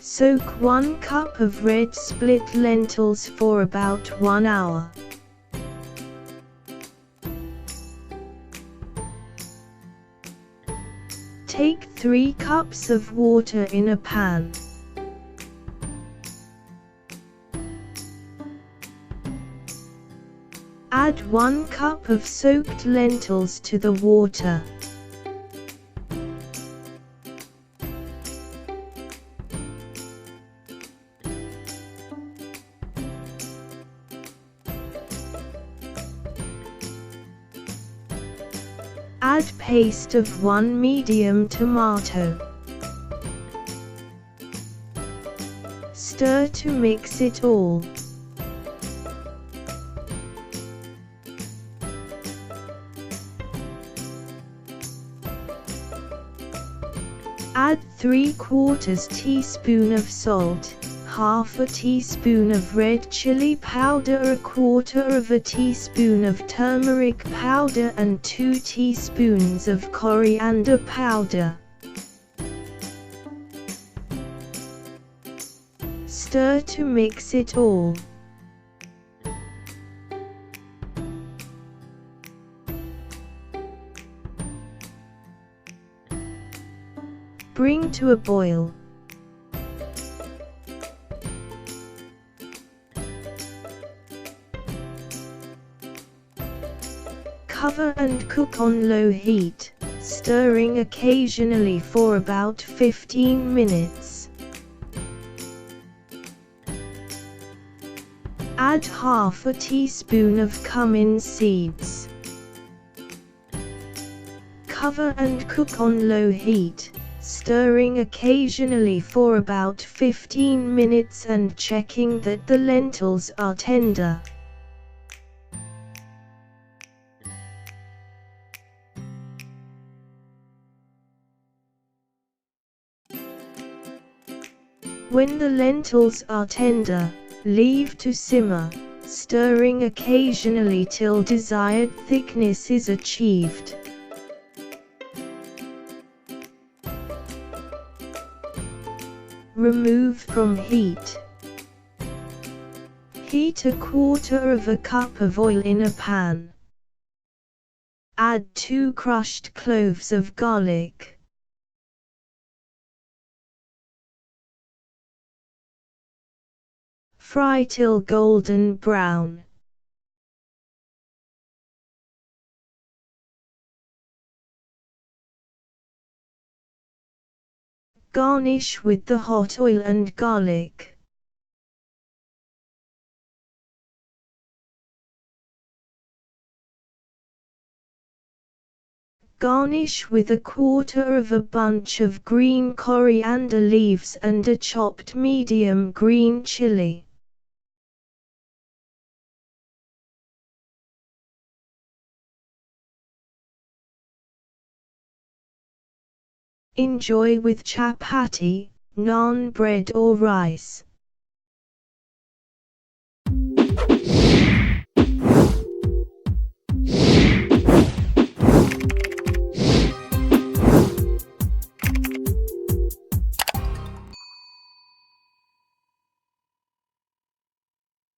Soak 1 cup of red split lentils for about 1 hour. Take 3 cups of water in a pan. Add 1 cup of soaked lentils to the water. Add paste of 1 medium tomato. Stir to mix it all. Add 3/4 teaspoon of salt, half a teaspoon of red chili powder, 1/4 teaspoon of turmeric powder and 2 teaspoons of coriander powder. Stir to mix it all. Bring to a boil. Cover and cook on low heat, stirring occasionally for about 15 minutes. Add half a teaspoon of cumin seeds. Cover and cook on low heat, stirring occasionally for about 15 minutes and checking that the lentils are tender. When the lentils are tender, leave to simmer, stirring occasionally till desired thickness is achieved. Remove from heat. Heat 1/4 cup of oil in a pan. Add 2 crushed cloves of garlic. Fry till golden brown. Garnish with the hot oil and garlic. Garnish with 1/4 bunch of green coriander leaves and a chopped medium green chilli. Enjoy with chapati, naan bread or rice.